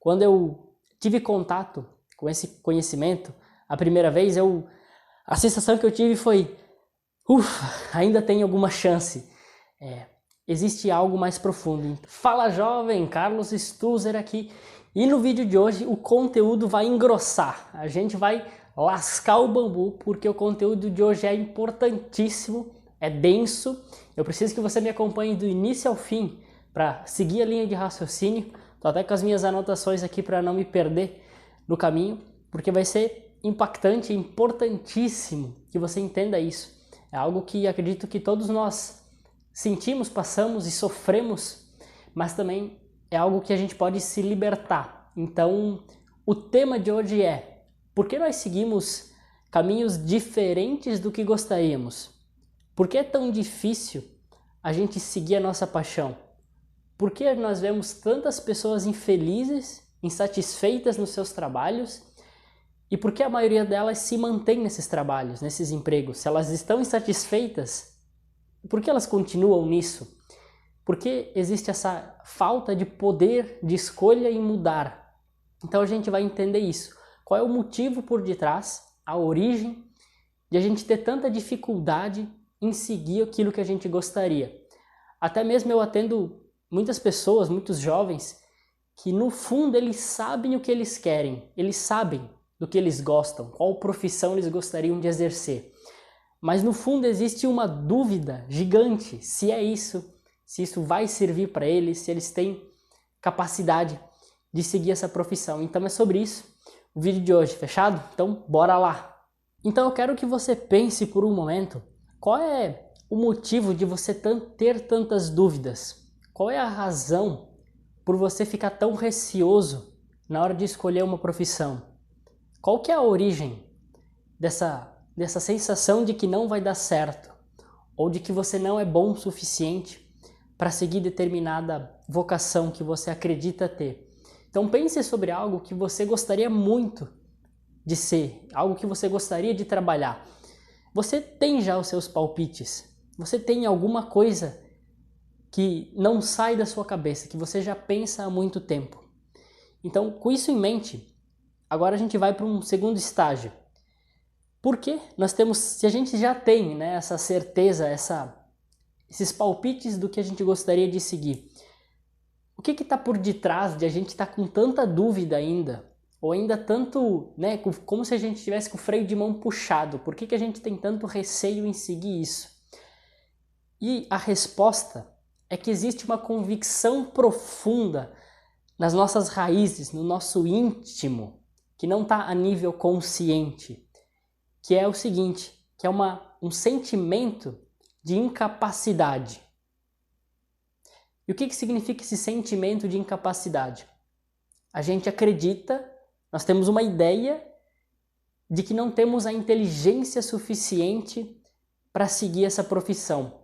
Quando eu tive contato com esse conhecimento, a primeira vez, a sensação que eu tive foi, ufa, ainda tem alguma chance. Existe algo mais profundo. Fala jovem, Carlos Stuzer aqui. E no vídeo de hoje o conteúdo vai engrossar. A gente vai lascar o bambu, porque o conteúdo de hoje é importantíssimo, é denso. Eu preciso que você me acompanhe do início ao fim para seguir a linha de raciocínio. Tô até com as minhas anotações aqui para não me perder no caminho, porque vai ser impactante e importantíssimo que você entenda isso. É algo que acredito que todos nós sentimos, passamos e sofremos, mas também é algo que a gente pode se libertar. Então, o tema de hoje é: por que nós seguimos caminhos diferentes do que gostaríamos? Por que é tão difícil a gente seguir a nossa paixão? Por que nós vemos tantas pessoas infelizes, insatisfeitas nos seus trabalhos? E por que a maioria delas se mantém nesses trabalhos, nesses empregos? Se elas estão insatisfeitas, por que elas continuam nisso? Por que existe essa falta de poder de escolha em mudar? Então a gente vai entender isso. Qual é o motivo por detrás, a origem de a gente ter tanta dificuldade em seguir aquilo que a gente gostaria? Até mesmo eu atendo muitas pessoas, muitos jovens, que no fundo eles sabem o que eles querem, eles sabem do que eles gostam, qual profissão eles gostariam de exercer. Mas no fundo existe uma dúvida gigante se é isso, se isso vai servir para eles, se eles têm capacidade de seguir essa profissão. Então é sobre isso o vídeo de hoje, fechado? Então bora lá! Então eu quero que você pense por um momento qual é o motivo de você ter tantas dúvidas. Qual é a razão por você ficar tão receoso na hora de escolher uma profissão? Qual que é a origem dessa sensação de que não vai dar certo, ou de que você não é bom o suficiente para seguir determinada vocação que você acredita ter? Então pense sobre algo que você gostaria muito de ser, algo que você gostaria de trabalhar. Você tem já os seus palpites, você tem alguma coisa que não sai da sua cabeça, que você já pensa há muito tempo. Então, com isso em mente, agora a gente vai para um segundo estágio. Por que nós temos, se a gente já tem, né, essa certeza, esses palpites do que a gente gostaria de seguir, o que está por detrás de a gente estar com tanta dúvida ainda? Ou ainda tanto, né, como se a gente estivesse com o freio de mão puxado? Por que a gente tem tanto receio em seguir isso? E a resposta é que existe uma convicção profunda nas nossas raízes, no nosso íntimo, que não está a nível consciente, que é o seguinte, que é um sentimento de incapacidade. E o que significa esse sentimento de incapacidade? A gente acredita, nós temos uma ideia de que não temos a inteligência suficiente para seguir essa profissão.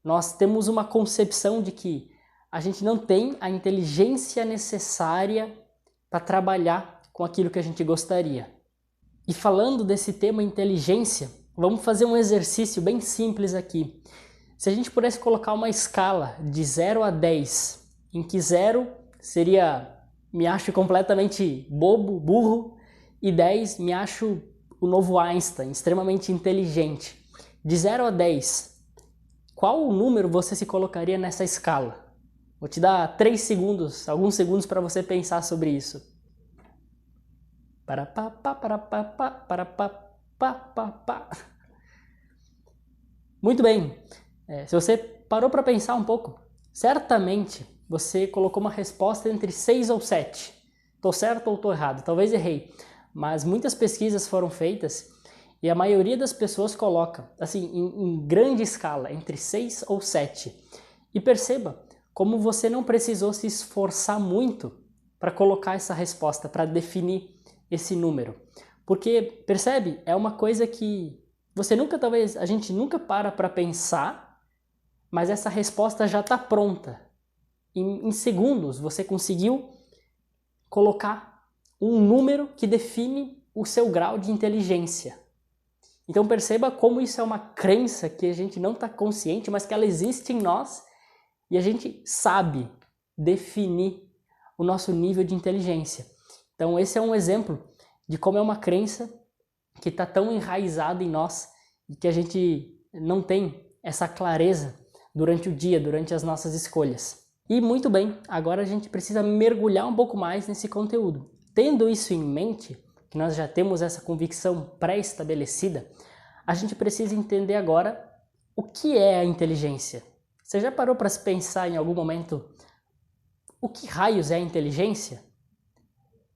Nós temos uma concepção de que a gente não tem a inteligência necessária para trabalhar com aquilo que a gente gostaria. E falando desse tema inteligência, vamos fazer um exercício bem simples aqui. Se a gente pudesse colocar uma escala de 0 a 10, em que 0 seria me acho completamente bobo, burro, e 10 me acho o novo Einstein, extremamente inteligente. De 0 a 10, qual número você se colocaria nessa escala? Vou te dar 3 segundos, alguns segundos para você pensar sobre isso. Muito bem. Se você parou para pensar um pouco, certamente você colocou uma resposta entre 6 ou 7. Estou certo ou estou errado? Talvez errei. Mas muitas pesquisas foram feitas e a maioria das pessoas coloca, assim, em grande escala, entre 6 ou 7. E perceba como você não precisou se esforçar muito para colocar essa resposta, para definir esse número. Porque, percebe? É uma coisa que a gente nunca para pensar, mas essa resposta já está pronta. Em segundos você conseguiu colocar um número que define o seu grau de inteligência. Então perceba como isso é uma crença que a gente não está consciente, mas que ela existe em nós e a gente sabe definir o nosso nível de inteligência. Então esse é um exemplo de como é uma crença que está tão enraizada em nós e que a gente não tem essa clareza durante o dia, durante as nossas escolhas. E muito bem, agora a gente precisa mergulhar um pouco mais nesse conteúdo. Tendo isso em mente, que nós já temos essa convicção pré-estabelecida, a gente precisa entender agora o que é a inteligência. Você já parou para se pensar em algum momento o que raios é a inteligência?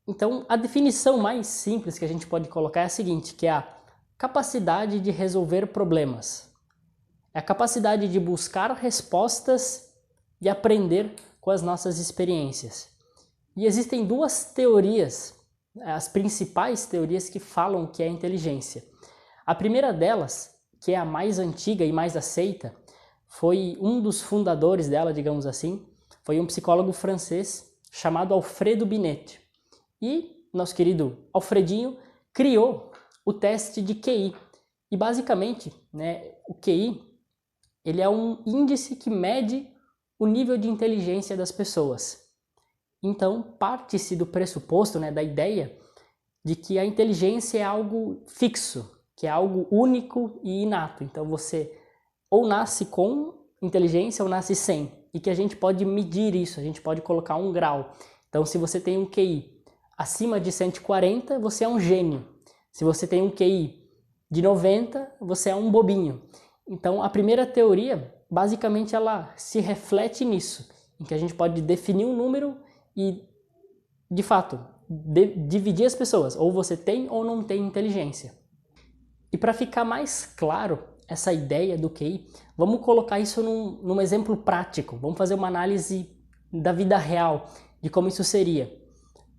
Então, a definição mais simples que a gente pode colocar é a seguinte, que é a capacidade de resolver problemas. É a capacidade de buscar respostas e aprender com as nossas experiências. E existem duas teorias, as principais teorias que falam o que é inteligência. A primeira delas, que é a mais antiga e mais aceita, foi um dos fundadores dela, digamos assim, foi um psicólogo francês chamado Alfredo Binet. E nosso querido Alfredinho criou o teste de QI. E basicamente, o QI ele é um índice que mede o nível de inteligência das pessoas. Então, parte-se do pressuposto, da ideia de que a inteligência é algo fixo, que é algo único e inato. Então, você ou nasce com inteligência ou nasce sem. E que a gente pode medir isso, a gente pode colocar um grau. Então, se você tem um QI acima de 140, você é um gênio. Se você tem um QI de 90, você é um bobinho. Então, a primeira teoria, basicamente, ela se reflete nisso, em que a gente pode definir um número e, de fato, dividir as pessoas. Ou você tem ou não tem inteligência. E para ficar mais claro essa ideia do QI, vamos colocar isso num exemplo prático. Vamos fazer uma análise da vida real, de como isso seria.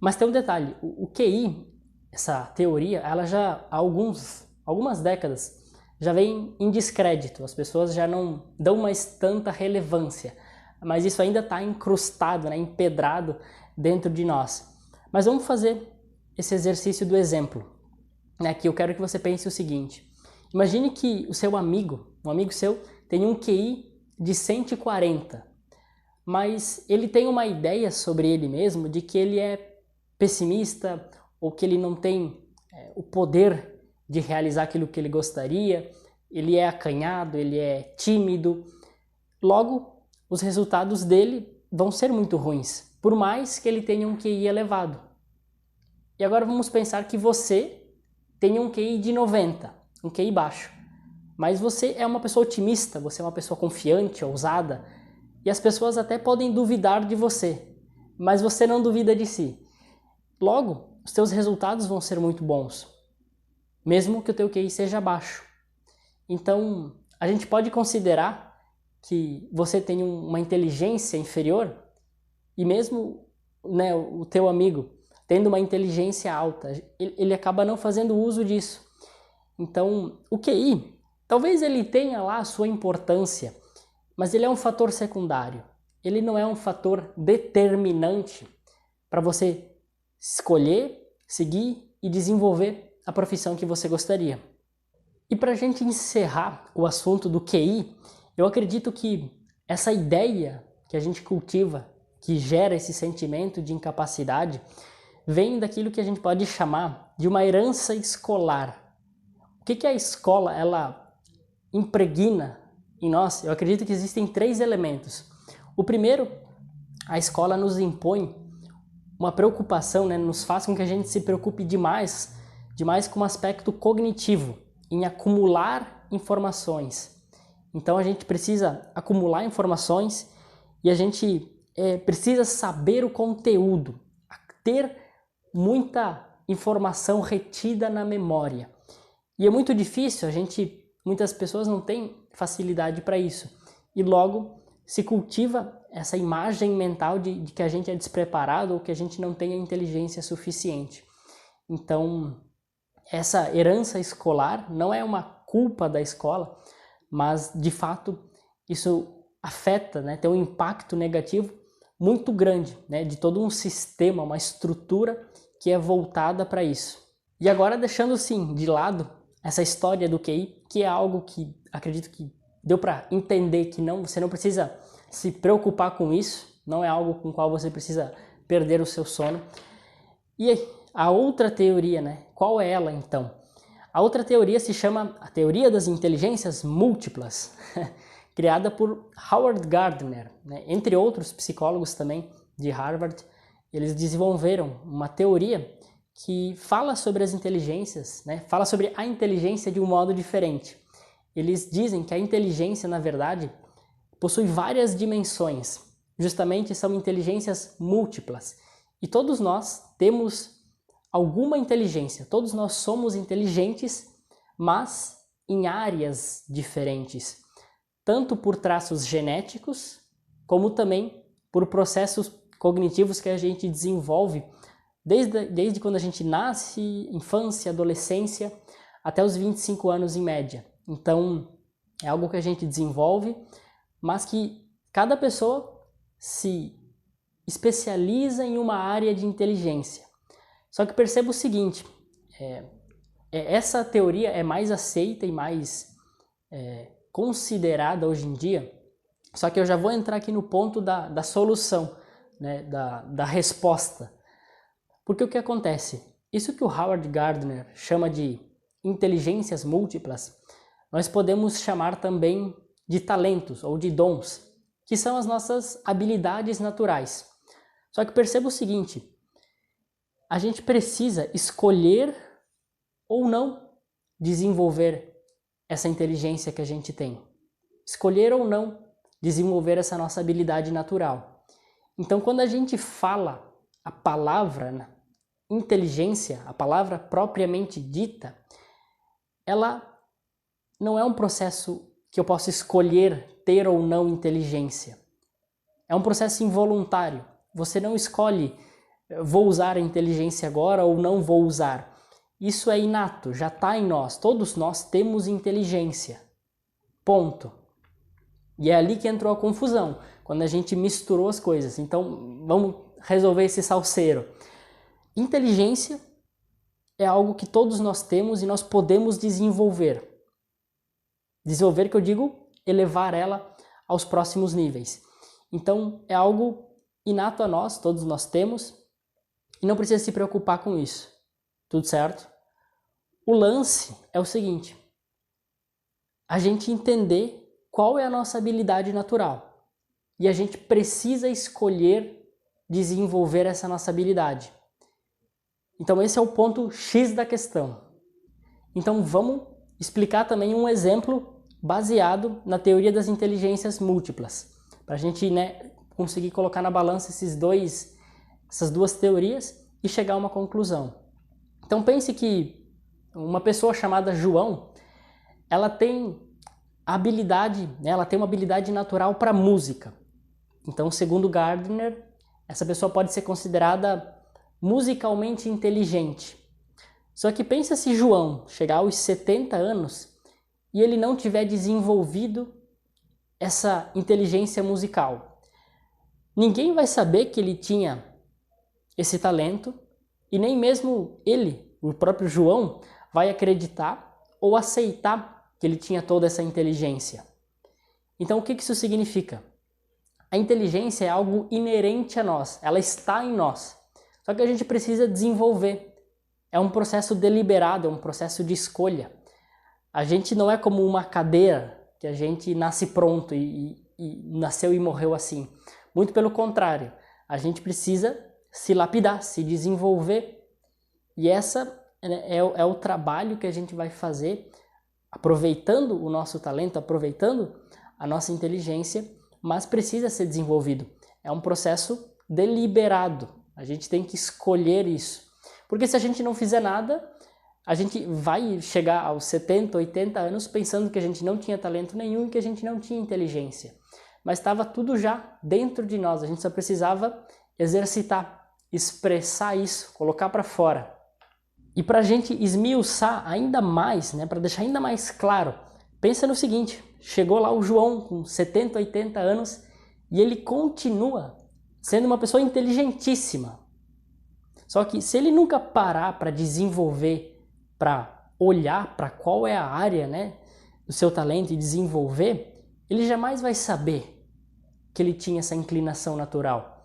Mas tem um detalhe, o QI, essa teoria, ela já há algumas décadas já vem em descrédito, as pessoas já não dão mais tanta relevância, mas isso ainda está incrustado, empedrado dentro de nós. Mas vamos fazer esse exercício do exemplo, que eu quero que você pense o seguinte, imagine que o seu amigo, um amigo seu, tem um QI de 140, mas ele tem uma ideia sobre ele mesmo de que ele é pessimista ou que ele não tem o poder de realizar aquilo que ele gostaria, ele é acanhado, ele é tímido. Logo, os resultados dele vão ser muito ruins, por mais que ele tenha um QI elevado. E agora vamos pensar que você tem um QI de 90, um QI baixo. Mas você é uma pessoa otimista, você é uma pessoa confiante, ousada, e as pessoas até podem duvidar de você, mas você não duvida de si. Logo, os teus resultados vão ser muito bons, mesmo que o teu QI seja baixo. Então, a gente pode considerar que você tem uma inteligência inferior e mesmo o teu amigo tendo uma inteligência alta, ele acaba não fazendo uso disso. Então, o QI, talvez ele tenha lá a sua importância, mas ele é um fator secundário. Ele não é um fator determinante para você escolher, seguir e desenvolver a profissão que você gostaria. E para a gente encerrar o assunto do QI, eu acredito que essa ideia que a gente cultiva, que gera esse sentimento de incapacidade, vem daquilo que a gente pode chamar de uma herança escolar. O que a escola ela impregna em nós? Eu acredito que existem 3 elementos. O primeiro, a escola nos impõe uma preocupação, nos faz com que a gente se preocupe demais com o aspecto cognitivo, em acumular informações. Então a gente precisa acumular informações e a gente precisa saber o conteúdo, ter muita informação retida na memória. E é muito difícil, muitas pessoas não têm facilidade para isso. E logo se cultiva essa imagem mental de que a gente é despreparado ou que a gente não tem a inteligência suficiente. Então, essa herança escolar não é uma culpa da escola, mas de fato isso afeta, tem um impacto negativo muito grande, de todo um sistema, uma estrutura que é voltada para isso. E agora deixando sim de lado essa história do QI, que é algo que acredito que deu para entender que você não precisa se preocupar com isso, não é algo com o qual você precisa perder o seu sono. E a outra teoria, né? Qual é ela então? A outra teoria se chama a teoria das inteligências múltiplas, criada por Howard Gardner, né? Entre outros psicólogos também de Harvard. Eles desenvolveram uma teoria que fala sobre as inteligências, né? Fala sobre a inteligência de um modo diferente. Eles dizem que a inteligência, na verdade, possui várias dimensões. Justamente são inteligências múltiplas. E todos nós temos alguma inteligência. Todos nós somos inteligentes, mas em áreas diferentes. Tanto por traços genéticos, como também por processos cognitivos que a gente desenvolve desde quando a gente nasce, infância, adolescência, até os 25 anos em média. Então, é algo que a gente desenvolve, mas que cada pessoa se especializa em uma área de inteligência. Só que perceba o seguinte, essa teoria é mais aceita e mais considerada hoje em dia, só que eu já vou entrar aqui no ponto da solução, né, da resposta. Porque o que acontece? Isso que o Howard Gardner chama de inteligências múltiplas, nós podemos chamar também de talentos ou de dons, que são as nossas habilidades naturais. Só que perceba o seguinte, a gente precisa escolher ou não desenvolver essa inteligência que a gente tem. Escolher ou não desenvolver essa nossa habilidade natural. Então, quando a gente fala a palavra, né, inteligência, a palavra propriamente dita, ela não é um processo que eu possa escolher ter ou não inteligência. É um processo involuntário. Você não escolhe, vou usar a inteligência agora ou não vou usar. Isso é inato, já está em nós. Todos nós temos inteligência. Ponto. E é ali que entrou a confusão, quando a gente misturou as coisas. Então, vamos resolver esse salseiro. Inteligência é algo que todos nós temos e nós podemos desenvolver. Desenvolver, que eu digo, elevar ela aos próximos níveis. Então, é algo inato a nós, todos nós temos, e não precisa se preocupar com isso. Tudo certo? O lance é o seguinte, a gente entender qual é a nossa habilidade natural. E a gente precisa escolher desenvolver essa nossa habilidade. Então esse é o ponto X da questão. Então vamos explicar também um exemplo baseado na teoria das inteligências múltiplas, para a gente, né, conseguir colocar na balança essas duas teorias e chegar a uma conclusão. Então pense que uma pessoa chamada João, ela tem habilidade, né, ela tem uma habilidade natural para música. Então, segundo Gardner, essa pessoa pode ser considerada musicalmente inteligente. Só que pensa se João chegar aos 70 anos e ele não tiver desenvolvido essa inteligência musical. Ninguém vai saber que ele tinha esse talento e nem mesmo ele, o próprio João, vai acreditar ou aceitar que ele tinha toda essa inteligência. Então, o que isso significa? A inteligência é algo inerente a nós, ela está em nós. Só que a gente precisa desenvolver. É um processo deliberado, é um processo de escolha. A gente não é como uma cadeira que a gente nasce pronto e nasceu e morreu assim. Muito pelo contrário, a gente precisa se lapidar, se desenvolver. E essa é o trabalho que a gente vai fazer, aproveitando o nosso talento, aproveitando a nossa inteligência, mas precisa ser desenvolvido. É um processo deliberado. A gente tem que escolher isso. Porque se a gente não fizer nada, a gente vai chegar aos 70, 80 anos pensando que a gente não tinha talento nenhum e que a gente não tinha inteligência. Mas estava tudo já dentro de nós, a gente só precisava exercitar, expressar isso, colocar para fora. E para a gente esmiuçar ainda mais, né, para deixar ainda mais claro, pensa no seguinte, chegou lá o João com 70, 80 anos e ele continua sendo uma pessoa inteligentíssima. Só que se ele nunca parar para desenvolver, para olhar para qual é a área, né, do seu talento e desenvolver, ele jamais vai saber que ele tinha essa inclinação natural.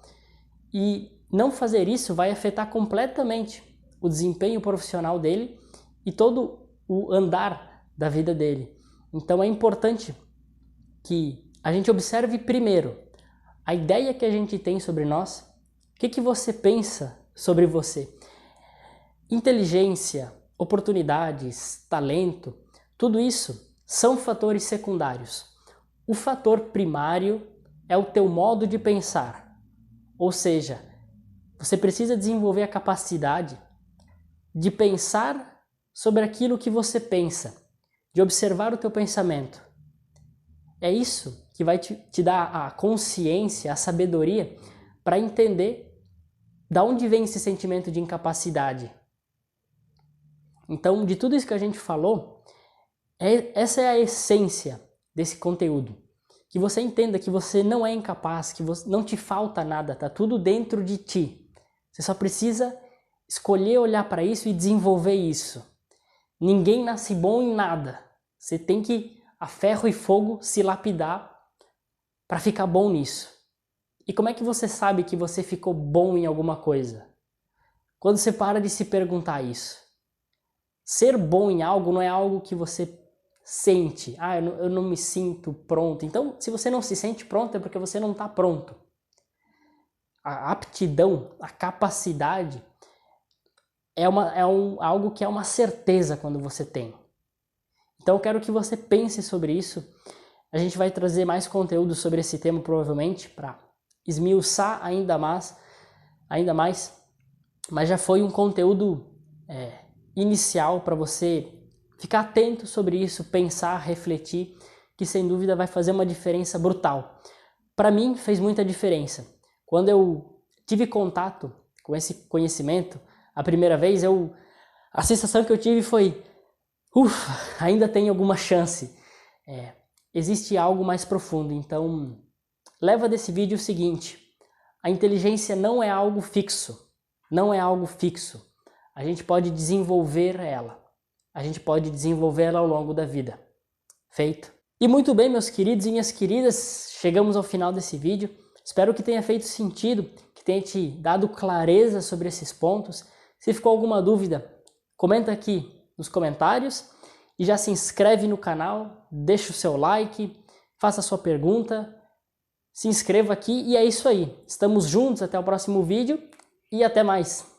E não fazer isso vai afetar completamente o desempenho profissional dele e todo o andar da vida dele. Então é importante que a gente observe primeiro a ideia que a gente tem sobre nós, o que você pensa sobre você. Inteligência, oportunidades, talento, tudo isso são fatores secundários. O fator primário é o teu modo de pensar, ou seja, você precisa desenvolver a capacidade de pensar sobre aquilo que você pensa, de observar o teu pensamento. É isso que vai te dar a consciência, a sabedoria para entender da onde vem esse sentimento de incapacidade. Então, de tudo isso que a gente falou, essa é a essência desse conteúdo. Que você entenda que você não é incapaz, que não te falta nada, tá tudo dentro de ti. Você só precisa escolher olhar para isso e desenvolver isso. Ninguém nasce bom em nada. Você tem que, a ferro e fogo, se lapidar para ficar bom nisso. E como é que você sabe que você ficou bom em alguma coisa? Quando você para de se perguntar isso. Ser bom em algo não é algo que você sente. Eu não me sinto pronto. Então, se você não se sente pronto, é porque você não está pronto. A aptidão, a capacidade algo que é uma certeza quando você tem. Então eu quero que você pense sobre isso. A gente vai trazer mais conteúdo sobre esse tema provavelmente para esmiuçar ainda mais, mas já foi um conteúdo inicial para você ficar atento sobre isso, pensar, refletir, que sem dúvida vai fazer uma diferença brutal. Para mim fez muita diferença. Quando eu tive contato com esse conhecimento, a primeira vez, a sensação que eu tive foi, ainda tem alguma chance. Existe algo mais profundo. Então, leva desse vídeo o seguinte: a inteligência não é algo fixo. Não é algo fixo. A gente pode desenvolver ela. A gente pode desenvolvê-la ao longo da vida. Feito? E muito bem, meus queridos e minhas queridas, chegamos ao final desse vídeo. Espero que tenha feito sentido, que tenha te dado clareza sobre esses pontos. Se ficou alguma dúvida, comenta aqui nos comentários e já se inscreve no canal, deixa o seu like, faça a sua pergunta, se inscreva aqui e é isso aí. Estamos juntos, até o próximo vídeo e até mais.